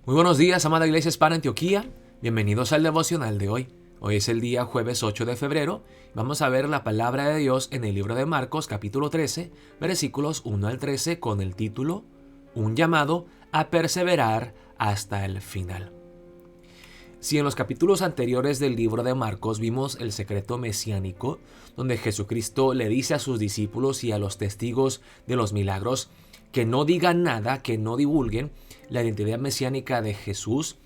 Muy buenos días, amada Iglesia Hispana Antioquía. Bienvenidos al devocional de hoy. Hoy es el día jueves 8 de febrero. Vamos a ver la palabra de Dios en el libro de Marcos, capítulo 13, versículos 1 al 13, con el título Un llamado a perseverar hasta el final. Si en los capítulos anteriores del libro de Marcos vimos el secreto mesiánico, donde Jesucristo le dice a sus discípulos y a los testigos de los milagros que no digan nada, que no divulguen la identidad mesiánica de Jesús,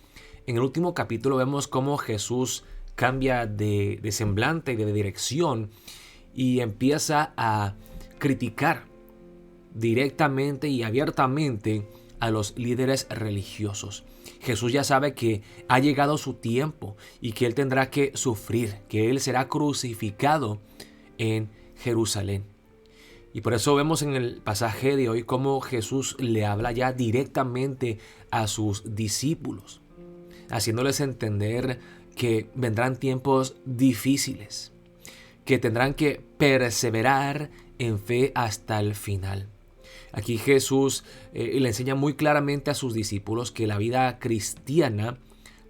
en el último capítulo vemos cómo Jesús cambia de semblante y de dirección y empieza a criticar directamente y abiertamente a los líderes religiosos. Jesús ya sabe que ha llegado su tiempo y que Él tendrá que sufrir, que Él será crucificado en Jerusalén. Y por eso vemos en el pasaje de hoy cómo Jesús le habla ya directamente a sus discípulos, haciéndoles entender que vendrán tiempos difíciles, que tendrán que perseverar en fe hasta el final. Aquí Jesús le enseña muy claramente a sus discípulos que la vida cristiana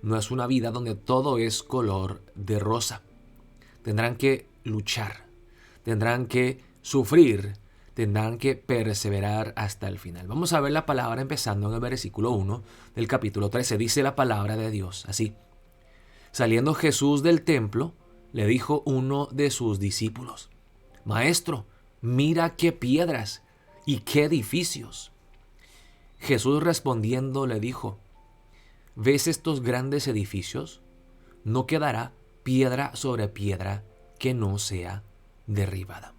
no es una vida donde todo es color de rosa. Tendrán que luchar, tendrán que sufrir, tendrán que perseverar hasta el final. Vamos a ver la palabra empezando en el versículo 1 del capítulo 13. Dice la palabra de Dios así: Saliendo Jesús del templo, le dijo uno de sus discípulos: Maestro, mira qué piedras y qué edificios. Jesús respondiendo le dijo: ¿Ves estos grandes edificios? No quedará piedra sobre piedra que no sea derribada.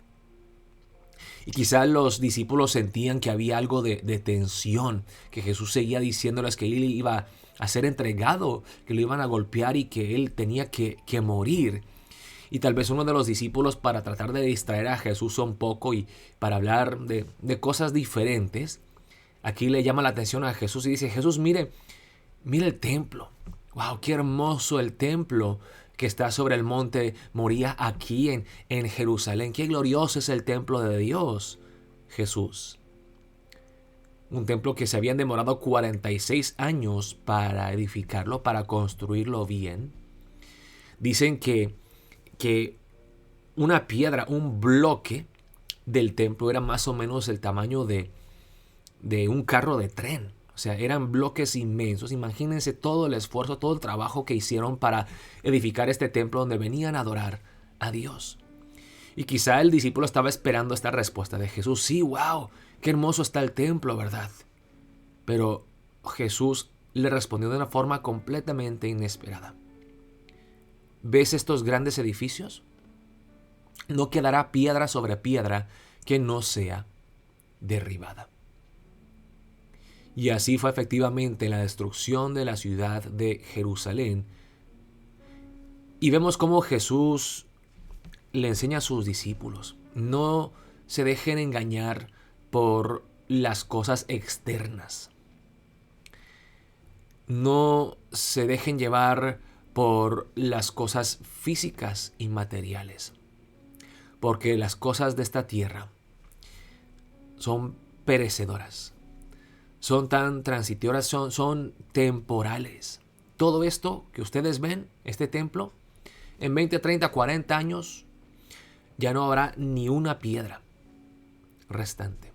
Y quizás los discípulos sentían que había algo de tensión, que Jesús seguía diciéndoles que él iba a ser entregado, que lo iban a golpear y que él tenía que morir. Y tal vez uno de los discípulos, para tratar de distraer a Jesús un poco y para hablar de cosas diferentes, aquí le llama la atención a Jesús y dice: Jesús, mire el templo. ¡Wow! ¡Qué hermoso el templo que está sobre el monte Moría aquí en Jerusalén! ¡Qué glorioso es el templo de Dios, Jesús! Un templo que se habían demorado 46 años para edificarlo, para construirlo bien. Dicen que una piedra, un bloque del templo era más o menos el tamaño de un carro de tren. O sea, eran bloques inmensos. Imagínense todo el esfuerzo, todo el trabajo que hicieron para edificar este templo donde venían a adorar a Dios. Y quizá el discípulo estaba esperando esta respuesta de Jesús. Sí, wow, qué hermoso está el templo, ¿verdad? Pero Jesús le respondió de una forma completamente inesperada. ¿Ves estos grandes edificios? No quedará piedra sobre piedra que no sea derribada. Y así fue efectivamente la destrucción de la ciudad de Jerusalén. Y vemos cómo Jesús le enseña a sus discípulos: no se dejen engañar por las cosas externas. No se dejen llevar por las cosas físicas y materiales. Porque las cosas de esta tierra son perecedoras. Son tan transitorias, son temporales. Todo esto que ustedes ven, este templo, en 20, 30, 40 años, ya no habrá ni una piedra restante.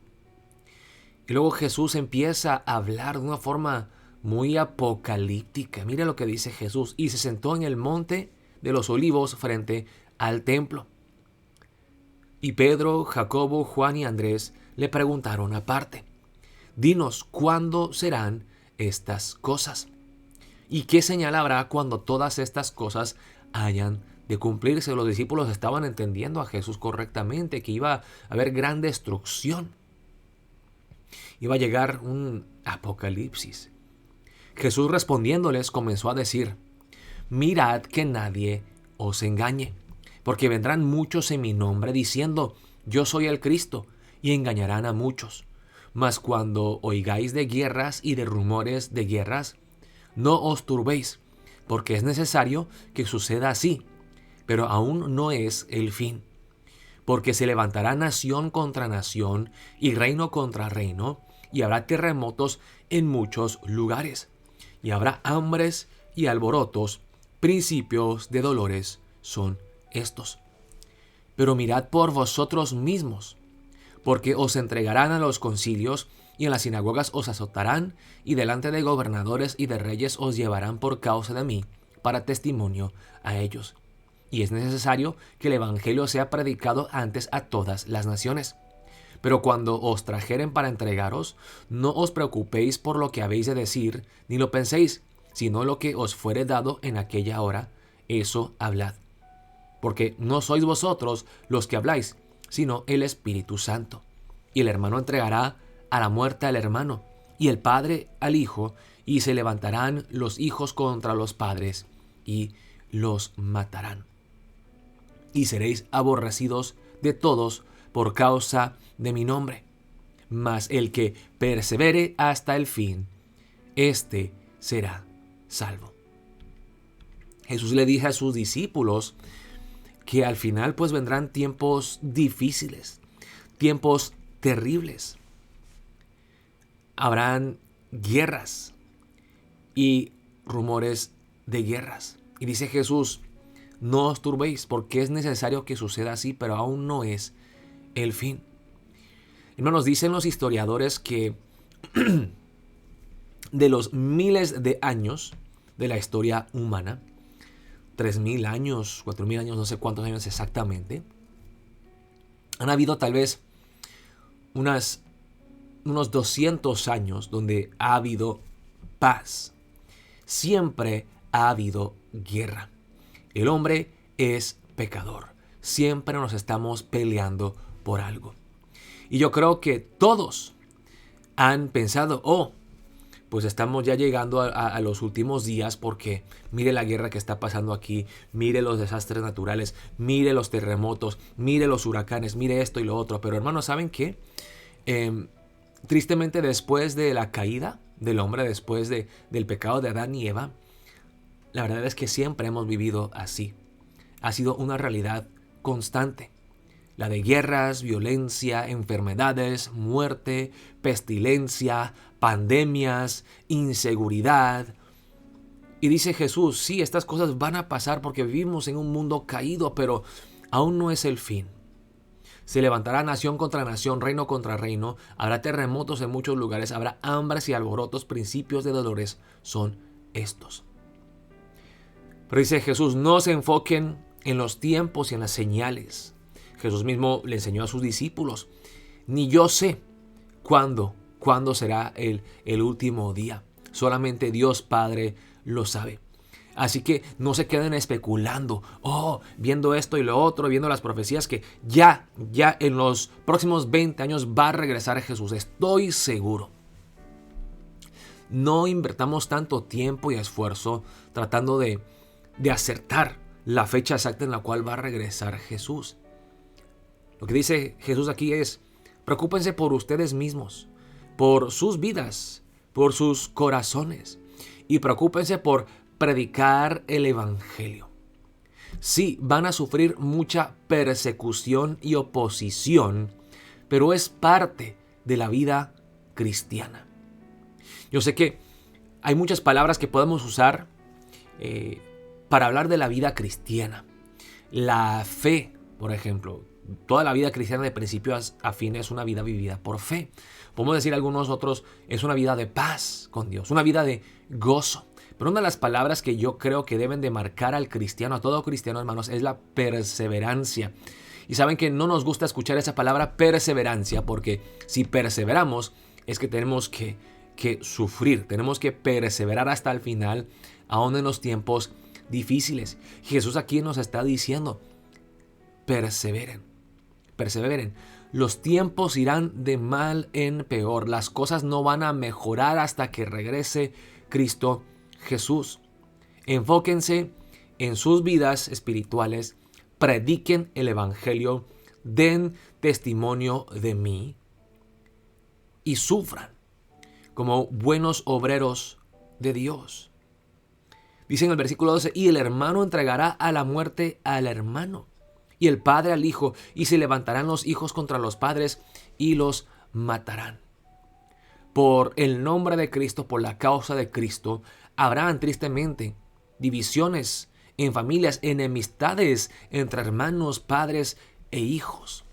Y luego Jesús empieza a hablar de una forma muy apocalíptica. Mira lo que dice Jesús: y se sentó en el monte de los olivos frente al templo. Y Pedro, Jacobo, Juan y Andrés le preguntaron aparte: Dinos, ¿cuándo serán estas cosas? ¿Y qué señal habrá cuando todas estas cosas hayan de cumplirse? Los discípulos estaban entendiendo a Jesús correctamente, que iba a haber gran destrucción. Iba a llegar un apocalipsis. Jesús respondiéndoles comenzó a decir: Mirad que nadie os engañe, porque vendrán muchos en mi nombre diciendo: Yo soy el Cristo, y engañarán a muchos. Mas cuando oigáis de guerras y de rumores de guerras, no os turbéis, porque es necesario que suceda así, pero aún no es el fin. Porque se levantará nación contra nación y reino contra reino, y habrá terremotos en muchos lugares. y habrá hambres y alborotos, principios de dolores son estos. Pero mirad por vosotros mismos, porque os entregarán a los concilios, y en las sinagogas os azotarán, y delante de gobernadores y de reyes os llevarán por causa de mí, para testimonio a ellos. Y es necesario que el evangelio sea predicado antes a todas las naciones. Pero cuando os trajeren para entregaros, no os preocupéis por lo que habéis de decir, ni lo penséis, sino lo que os fuere dado en aquella hora, eso hablad. Porque no sois vosotros los que habláis, sino el Espíritu Santo. Y el hermano entregará a la muerte al hermano, y el padre al hijo, y se levantarán los hijos contra los padres, y los matarán. Y seréis aborrecidos de todos por causa de mi nombre. Mas el que persevere hasta el fin, éste será salvo. Jesús le dijo a sus discípulos que al final pues vendrán tiempos difíciles, tiempos terribles. Habrán guerras y rumores de guerras. Y dice Jesús, no os turbéis, porque es necesario que suceda así, pero aún no es el fin. Hermanos, dicen los historiadores que de los miles de años de la historia humana, 3.000 años, 4.000 años, no sé cuántos años exactamente, han habido tal vez unos 200 años donde ha habido paz. Siempre ha habido guerra. El hombre es pecador. Siempre nos estamos peleando por algo. Y yo creo que todos han pensado, pues estamos ya llegando a los últimos días porque mire la guerra que está pasando aquí, mire los desastres naturales, mire los terremotos, mire los huracanes, mire esto y lo otro. Pero hermanos, ¿saben qué? Tristemente, después de la caída del hombre, después del pecado de Adán y Eva, la verdad es que siempre hemos vivido así. Ha sido una realidad constante. La de guerras, violencia, enfermedades, muerte, pestilencia, pandemias, inseguridad. Y dice Jesús, sí, estas cosas van a pasar porque vivimos en un mundo caído, pero aún no es el fin. Se levantará nación contra nación, reino contra reino, habrá terremotos en muchos lugares, habrá hambres y alborotos, principios de dolores son estos. Pero dice Jesús, no se enfoquen en los tiempos y en las señales. Jesús mismo le enseñó a sus discípulos, ni yo sé cuándo será el último día. Solamente Dios Padre lo sabe. Así que no se queden especulando, viendo esto y lo otro, viendo las profecías que ya en los próximos 20 años va a regresar Jesús. Estoy seguro. No invertamos tanto tiempo y esfuerzo tratando de acertar la fecha exacta en la cual va a regresar Jesús. Lo que dice Jesús aquí es, preocúpense por ustedes mismos, por sus vidas, por sus corazones, y preocúpense por predicar el evangelio. Sí, van a sufrir mucha persecución y oposición, pero es parte de la vida cristiana. Yo sé que hay muchas palabras que podemos usar para hablar de la vida cristiana. La fe, por ejemplo. Toda la vida cristiana de principio a fin es una vida vivida por fe. Podemos decir algunos otros, es una vida de paz con Dios, una vida de gozo. Pero una de las palabras que yo creo que deben de marcar al cristiano, a todo cristiano, hermanos, es la perseverancia. Y saben que no nos gusta escuchar esa palabra perseverancia, porque si perseveramos es que tenemos que sufrir, tenemos que perseverar hasta el final, aún en los tiempos difíciles. Jesús aquí nos está diciendo, perseveren. Los tiempos irán de mal en peor. Las cosas no van a mejorar hasta que regrese Cristo Jesús. Enfóquense en sus vidas espirituales. Prediquen el evangelio. Den testimonio de mí. Y sufran como buenos obreros de Dios. Dice en el versículo 12, y el hermano entregará a la muerte al hermano, y el padre al hijo, y se levantarán los hijos contra los padres y los matarán. por el nombre de Cristo, por la causa de Cristo, habrán tristemente divisiones en familias, enemistades entre hermanos, padres e hijos.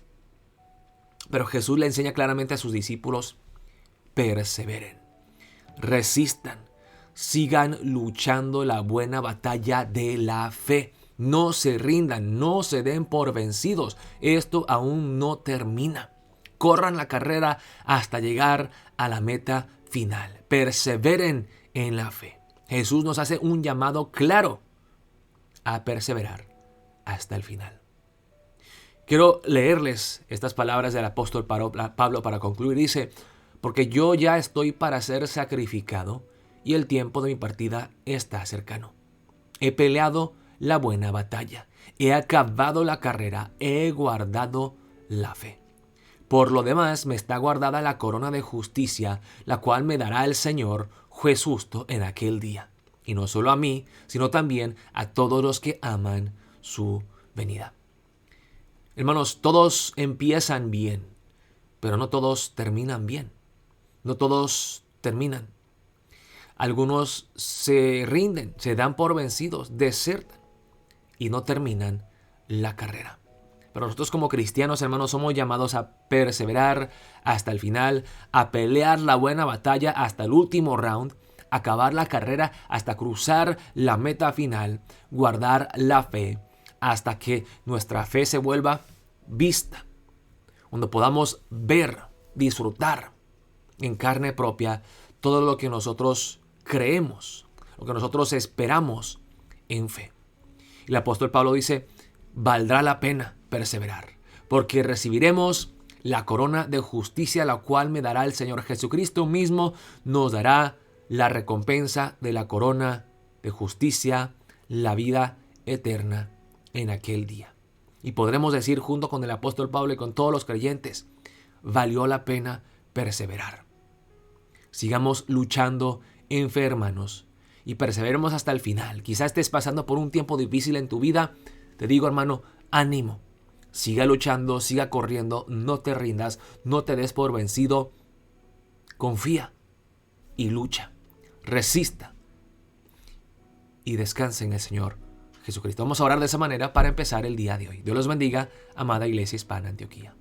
Pero Jesús le enseña claramente a sus discípulos: perseveren, resistan, sigan luchando la buena batalla de la fe. No se rindan, no se den por vencidos. Esto aún no termina. Corran la carrera hasta llegar a la meta final. Perseveren en la fe. Jesús nos hace un llamado claro a perseverar hasta el final. Quiero leerles estas palabras del apóstol Pablo para concluir. Dice: porque yo ya estoy para ser sacrificado y el tiempo de mi partida está cercano. He peleado la buena batalla, he acabado la carrera, he guardado la fe. Por lo demás me está guardada la corona de justicia, la cual me dará el Señor, juez justo, en aquel día. Y no solo a mí, sino también a todos los que aman su venida. Hermanos, todos empiezan bien, pero no todos terminan bien. No todos terminan. Algunos se rinden, se dan por vencidos, desertan y no terminan la carrera. Pero nosotros como cristianos, hermanos, somos llamados a perseverar hasta el final, a pelear la buena batalla hasta el último round, acabar la carrera hasta cruzar la meta final, guardar la fe hasta que nuestra fe se vuelva vista, cuando podamos ver, disfrutar en carne propia todo lo que nosotros creemos, lo que nosotros esperamos en fe. El apóstol Pablo dice: valdrá la pena perseverar, porque recibiremos la corona de justicia, la cual me dará el Señor. Jesucristo mismo nos dará la recompensa de la corona de justicia, la vida eterna en aquel día. Y podremos decir junto con el apóstol Pablo y con todos los creyentes: valió la pena perseverar. Sigamos luchando en fe, hermanos, y perseveremos hasta el final. Quizás estés pasando por un tiempo difícil en tu vida. Te digo, hermano, ánimo. Siga luchando, siga corriendo, no te rindas, no te des por vencido. Confía y lucha. Resista y descansa en el Señor Jesucristo. Vamos a orar de esa manera para empezar el día de hoy. Dios los bendiga, amada Iglesia Hispana Antioquía.